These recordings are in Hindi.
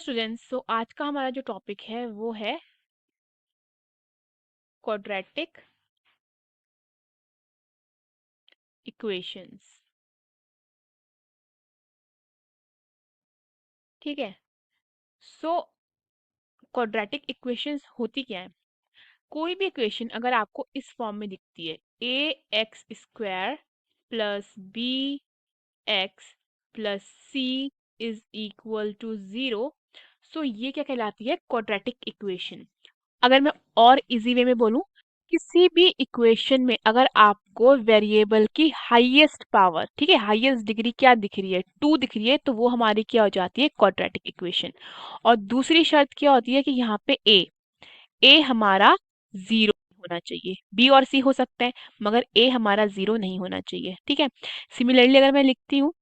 स्टूडेंट्स, सो आज का हमारा जो टॉपिक है वो है क्वाड्रेटिक इक्वेशंस। ठीक है। सो क्वाड्रेटिक इक्वेशंस होती क्या है? कोई भी इक्वेशन अगर आपको इस फॉर्म में दिखती है, a x square plus b x plus C is equal to 0, so ये क्या कहलाती है? Quadratic equation. अगर मैं और इजी वे में बोलूं, किसी भी इक्वेशन में अगर आपको वेरिएबल की हाईएस्ट पावर, ठीक है, हाईएस्ट डिग्री क्या दिख रही है, 2 दिख रही है, तो वो हमारी क्या हो जाती है? Quadratic equation. और दूसरी शर्त क्या होती है कि यहाँ पे ए हमारा 0 होना चाहिए। बी और सी हो सकते हैं मगर ए हमारा 0 नहीं होना चाहिए। ठीक है। सिमिलरली अगर मैं लिखती हूँ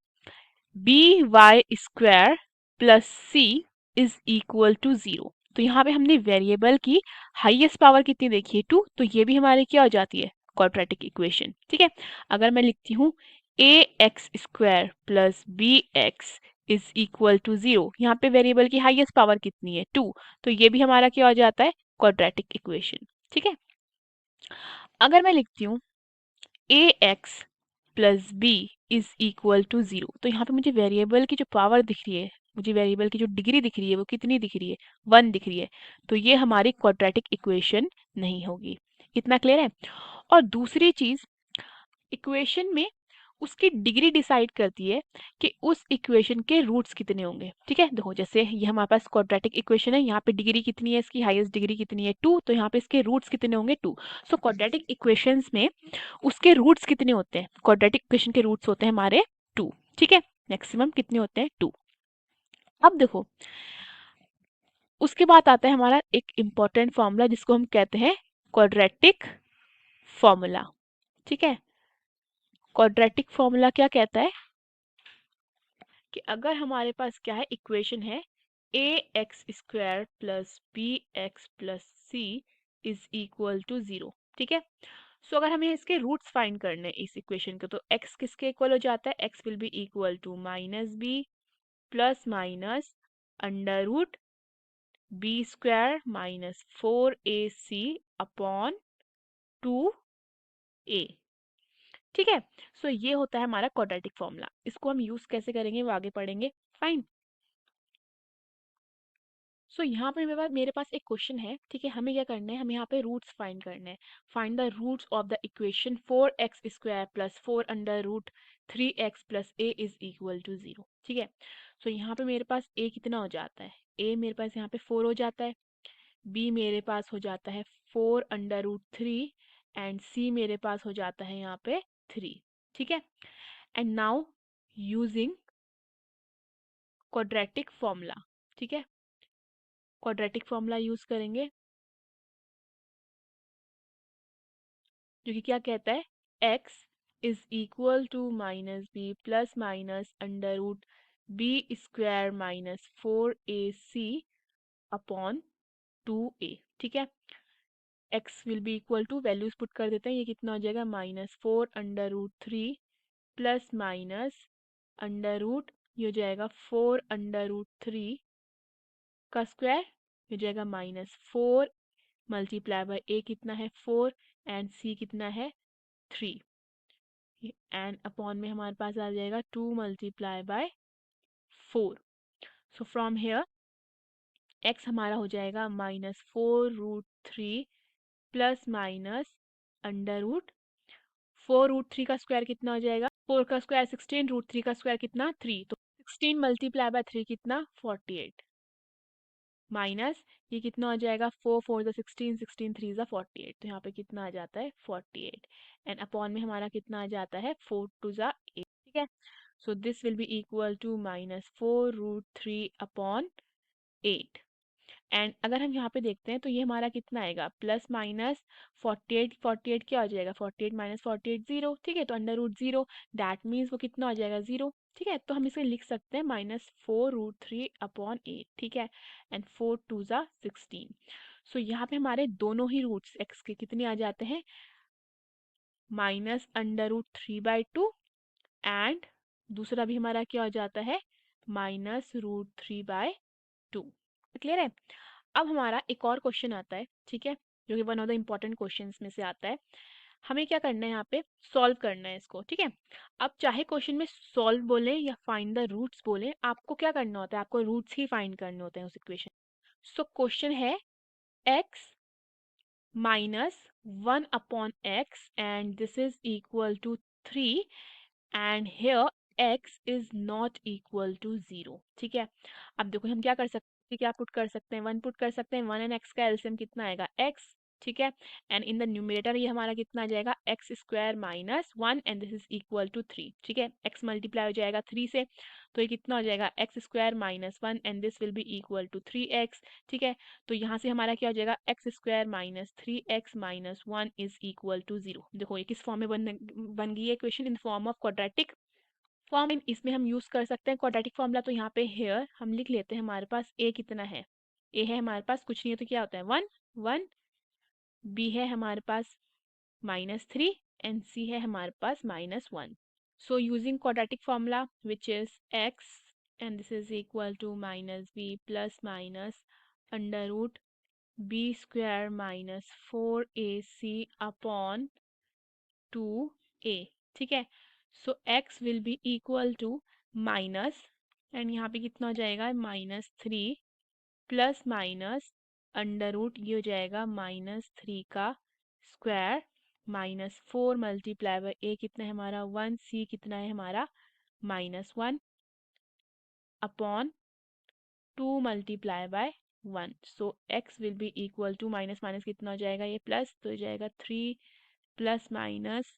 B Y square plus C is equal to 0, तो यहाँ पे हमने वेरिएबल की हाईएस्ट पावर कितनी देखी है? 2, तो ये भी हमारी क्या हो जाती है? Quadratic equation. ठीक है। अगर मैं लिखती हूँ a x square plus b x is equal to 0, यहाँ पे वेरिएबल की हाईएस्ट पावर कितनी है? 2, तो ये भी हमारा क्या हो जाता है? Quadratic equation. ठीक है। अगर मैं लिखती हूँ a x plus b is equal to 0, तो यहाँ पे मुझे वेरिएबल की जो पावर दिख रही है, मुझे वेरिएबल की जो डिग्री दिख रही है वो कितनी दिख रही है? 1 दिख रही है, तो ये हमारी क्वाड्रेटिक इक्वेशन नहीं होगी। इतना क्लियर है? और दूसरी चीज, इक्वेशन में उसकी डिग्री डिसाइड करती है कि उस इक्वेशन के रूट्स कितने होंगे। ठीक है। देखो, जैसे ये हमारे पास क्वाड्रेटिक इक्वेशन है, यहाँ पे डिग्री कितनी है? इसकी हाईएस्ट डिग्री कितनी है? 2, तो यहाँ पे इसके रूट्स कितने होंगे? 2। सो क्वाड्रेटिक इक्वेशंस में उसके रूट्स कितने होते हैं? क्वाड्रेटिक इक्वेशन के रूट्स होते हैं हमारे 2। ठीक है। मैक्सिमम कितने होते हैं? 2। अब देखो, उसके बाद आता है हमारा एक इंपॉर्टेंट फॉर्मूला जिसको हम कहते हैं क्वाड्रेटिक फॉर्मूला। ठीक है। क्वाड्रेटिक फॉर्मूला क्या कहता है कि अगर हमारे पास क्या है, इक्वेशन है a x square plus b x plus C is equal to 0। ठीक है। सो अगर हमें इसके रूट्स फाइंड करने हैं इस इक्वेशन के, तो x किसके इक्वल हो जाता है? x will be equal to minus B plus minus under root B square minus 4ac upon 2a। ठीक है। सो ये होता है हमारा क्वाड्रेटिक फॉर्मूला। इसको हम यूज कैसे करेंगे वो आगे पढ़ेंगे। फाइन। सो यहाँ पे मेरे पास एक क्वेश्चन है। ठीक है। हमें क्या करना है? हमें यहाँ पे रूट्स फाइंड करने हैं। Find the roots of the equation 4x square plus 4 under root 3x plus a is equal to 0। ठीक है। सो यहाँ पे मेरे पास a कितना हो जाता है? a मेरे पास यहाँ पे 4 हो जाता है, b मेरे पास हो जाता है 4 अंडर रूट 3 एंड c मेरे पास हो जाता है यहाँ पे 3। ठीक है। And now using quadratic formula, ठीक है, क्वाड्रेटिक फॉर्मूला यूज करेंगे जो कि क्या कहता है? x is equal to minus B plus minus under root B square minus 4ac upon 2a। ठीक है। x will be equal to, values put कर देते हैं, ये कितना हो जाएगा? Minus 4 under root 3 plus minus under root, ये हो जाएगा 4 अंडर रूट 3 का स्क्वायर, ये हो जाएगा माइनस 4 मल्टीप्लाई बाय a कितना है? 4 एंड c कितना है? 3 एंड अपॉन में हमारे पास आ जाएगा 2 multiply by 4। So from here x हमारा हो जाएगा minus 4 root 3 plus minus under root 4 root 3 का स्क्वायर कितना हो जाएगा? 4 का स्क्वायर 16, रूट 3 का स्क्वायर कितना? 3, तो 16 मल्टीप्लाई बाय 3 कितना? 48 माइनस ये कितना हो जाएगा? 4 4 ज़ा 16, 16 3 ज़ा 48, तो यहाँ पे कितना आ जाता है? 48 एंड अपॉन में हमारा कितना आ जाता है? 4 2 ज़ा 8। ठीक है। So this will be equal to minus 4 root 3 upon 8। And अगर हम यहाँ पे देखते हैं तो ये हमारा कितना आएगा? प्लस माइनस 48, 48 क्या हो जाएगा? 48 माइनस 48 0। ठीक है। तो अंडर रूट 0, दैट मीन्स वो कितना हो जाएगा? 0। ठीक है। तो हम इसे लिख सकते हैं माइनस 4 रूट 3 अपॉन 8। ठीक है। एंड 4 2 ज़ा 16। सो यहाँ पे हमारे दोनों ही रूट्स x के कितने आ जाते हैं? माइनस अंडर रूट 3/2 एंड दूसरा भी हमारा क्या हो जाता है? Minus root 3/2। 2। क्लियर है? अब हमारा एक और क्वेश्चन आता है, ठीक है, जो कि one of the important questions में से आता है। हमें क्या करना है यहाँ पे, सॉल्व करना है इसको, ठीक है। अब चाहे क्वेश्चन में सॉल्व बोले या फाइंड द रूट्स बोले, आपको क्या करना होता है, आपको रूट्स ही फाइंड करने होते हैं उस इक्वेशन। सो क्वेश्चन है x minus 1 upon x and this is equal to 3 and here x is not equal to 0, ठीक है। अब देखो हम क्या कर सकते हैं, क्या पुट कर सकते हैं, 1 पुट कर सकते हैं, 1 एंड x का एलसीएम कितना आएगा, x, ठीक है। एंड इन द न्यूमरेटर ये हमारा कितना आ जाएगा, X square minus 1 and this is equal to 3, ठीक है। x मल्टीप्लाई हो जाएगा 3 से, तो ये कितना हो जाएगा, X square minus 1 and this will be equal to 3x, ठीक है। तो यहाँ से हमारा क्या हो जाएगा, X square minus 3x minus 1 is equal to 0। देखो ये किस फॉर्म में बन गई है equation, in form of quadratic form. इसमें हम यूज कर सकते हैं क्वाड्रेटिक फॉर्मूला। तो यहाँ पे हेयर हम लिख लेते हैं, हमारे पास a कितना है, a है हमारे पास, कुछ नहीं है तो क्या होता है 1 1, b है हमारे पास -3 एंड c है हमारे पास -1। So using quadratic formula which is x and this is equal to minus B plus minus under root B square minus 4ac upon 2a, ठीक है। So x will be equal to minus, and यहाँ पे कितना हो जाएगा -3 प्लस माइनस अंडर रूट, ये हो जाएगा -3 का square minus 4 multiply by a कितना है हमारा 1, c कितना है हमारा -1 upon 2 multiply by 1। So x will be equal to minus minus कितना हो जाएगा, ये प्लस, तो हो जाएगा 3 प्लस माइनस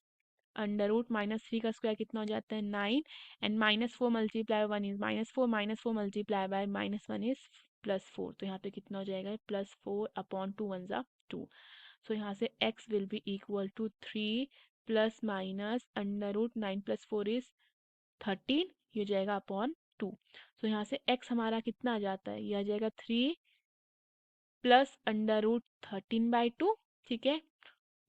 अंडर रूट -3 का स्क्वायर कितना हो जाता है 9 and -4 multiply 1 is -4 -4 multiply by -1 is +4। तो यहाँ पे कितना हो जाएगा +4 अपॉन 2 वन ज़ा 2। सो यहाँ से x will be equal to 3 plus minus under root 9 + 4 is 13, ये हो जाएगा अपॉन 2। सो यहाँ से x हमारा कितना आ जाता है, ये आ जाएगा 3 प्लस अंडर रूट 13/2, ठीक है।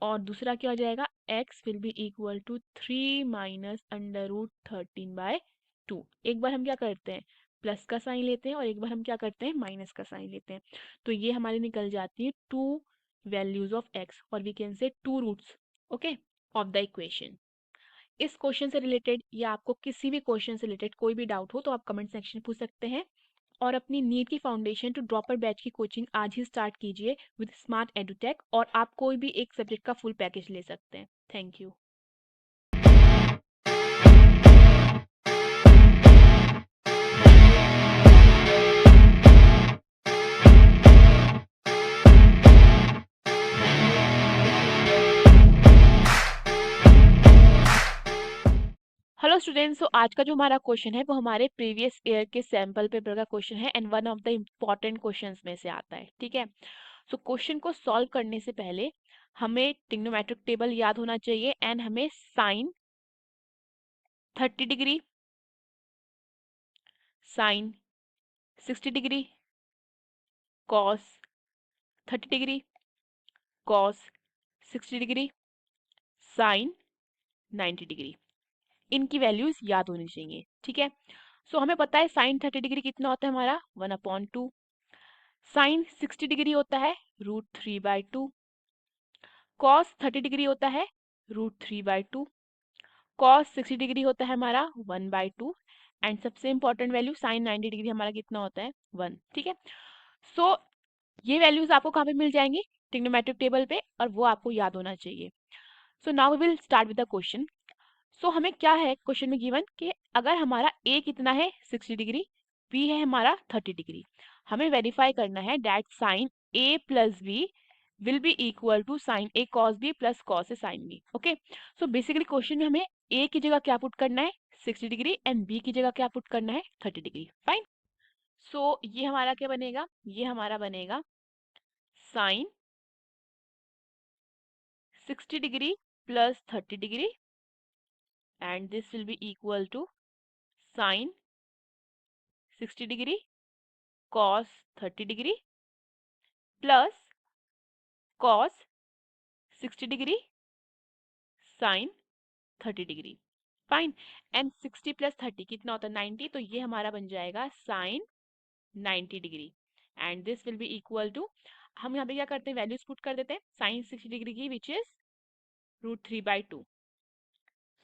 और दूसरा क्या हो जाएगा, x will be equal to 3 minus under root 13/2। एक बार हम क्या करते हैं, प्लस का साइन लेते हैं और एक बार हम क्या करते हैं, माइनस का साइन लेते हैं। तो ये हमारी निकल जाती है 2 वैल्यूज ऑफ x और we can say 2 roots, okay, of the equation. इस क्वेश्चन से रिलेटेड या आपको किसी भी क्वेश्चन से रिलेटेड कोई भी डाउट हो तो आप कमेंट सेक्शन में पूछ सकते हैं। और अपनी नीट की फाउंडेशन टू ड्रॉपर बैच की कोचिंग आज ही स्टार्ट कीजिए विद स्मार्ट एडुटेक, और आप कोई भी एक सब्जेक्ट का फुल पैकेज ले सकते हैं। Thank you. हेलो स्टूडेंट्स, तो आज का जो हमारा क्वेश्चन है वो हमारे प्रीवियस ईयर के सैंपल पेपर का क्वेश्चन है and one of the important questions में से आता है, ठीक है। सो क्वेश्चन को सॉल्व करने से पहले हमें ट्रिग्नोमेट्रिक टेबल याद होना चाहिए एंड हमें sine 30 degree, sine 60 degree, cos 30 degree, cos 60 degree, sine 90 degree, इनकी वैल्यूज याद होनी चाहिए, ठीक है। सो हमें पता है साइन 30 डिग्री कितना होता है हमारा 1/2, साइन 60 डिग्री होता है √3/2, कॉस 30 डिग्री होता है √3/2, कॉस 60 डिग्री होता है हमारा 1/2 एंड सबसे इंपॉर्टेंट वैल्यू साइन 90 डिग्री हमारा कितना होता है 1, ठीक है। सो ये वैल्यूज आपको कहाँ पे मिल जाएंगी, ट्रिग्नोमेट्रिक टेबल पे, और वो आपको याद होना चाहिए। So now we will start with the question. So हमें क्या है क्वेश्चन में गिवन कि अगर हमारा a कितना है 60 डिग्री, b है हमारा 30 डिग्री, हमें वेरीफाई करना है that sine a plus b will be equal to sine a cos b plus cos a sin b, okay. So basically question में हमें a की जगह क्या पुट करना है 60 डिग्री एंड b की जगह क्या पुट करना है 30 डिग्री, फाइन। सो ये हमारा क्या बनेगा, ये हमारा बनेगा sine 60 degree plus 30 degree and this will be equal to sine 60 degree cos 30 degree plus cos 60 degree sin 30 degree, fine. And 60 plus 30 कितना होता है 90, तो ये हमारा बन जाएगा sine 90 degree and this will be equal to, हम यहाँ पे क्या करते हैं, वैल्यूज पुट कर देते हैं साइन 60 डिग्री की विच इज √3/2।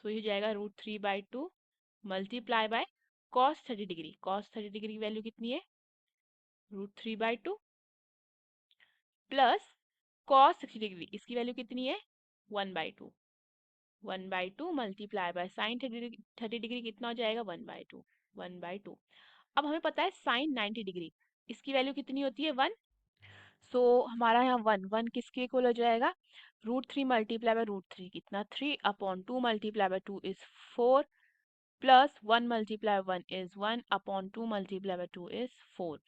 सो ये जाएगा √3/2 multiply by cos 30 degree. cos 30 degree की वैल्यू कितनी है, √3/2 प्लस cos 60 डिग्री, इसकी वैल्यू कितनी है, 1/2। 1/2 मल्टीप्लाई बाय साइन 30 डिग्री कितना हो जाएगा, 1/2। 1/2। अब हमें पता है साइन 90 डिग्री, इसकी वैल्यू कितनी होती है, 1। सो हमारा यहाँ 1 किसके इक्वल हो जाएगा, √3 मल्टीप्लाई बाय √3 कितना, 3/2 multiply by 2 is 4 plus 1 multiply 1 is 1/2 multiply by 2 is 4।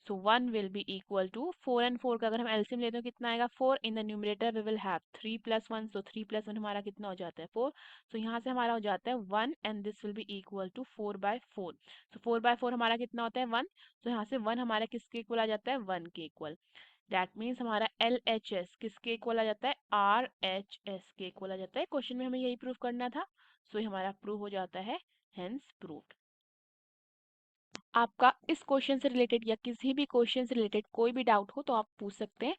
So 1 will be equal to 4 and 4 का अगर हम एलसीएम लेते हैं कितना आएगा, 4 in the numerator we will have 3 plus 1, so 3 plus 1 हमारा कितना हो जाता है, 4। So यहाँ से हमारा हो जाता है 1 and this will be equal to 4/4। So 4/4 हमारा कितना होता है, 1। So यहाँ से 1 हमारा किसके इक्वल आ जाता है, 1 के इक्वल। दैट मीन्स हमारा LHS किसके इक्वल आ जाता है, RHS के इक्वल आ जाता है। क्वेश्चन में हमें यही प्रूव करना था, सो ये हमारा प्रूव हो जाता है, हेंस प्रूव्ड। आपका इस क्वेश्चन से रिलेटेड या किसी भी क्वेश्चन से रिलेटेड कोई भी डाउट हो तो आप पूछ सकते हैं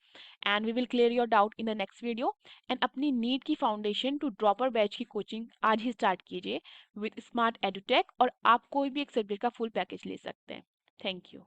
and we will clear your doubt in the next video. And अपनी नीट की फाउंडेशन टू ड्रॉपर बैच की कोचिंग आज ही स्टार्ट कीजिए विद स्मार्ट एडुटेक, और आप कोई भी एक सब्जेक्ट का फुल पैकेज ले सकते हैं। Thank you.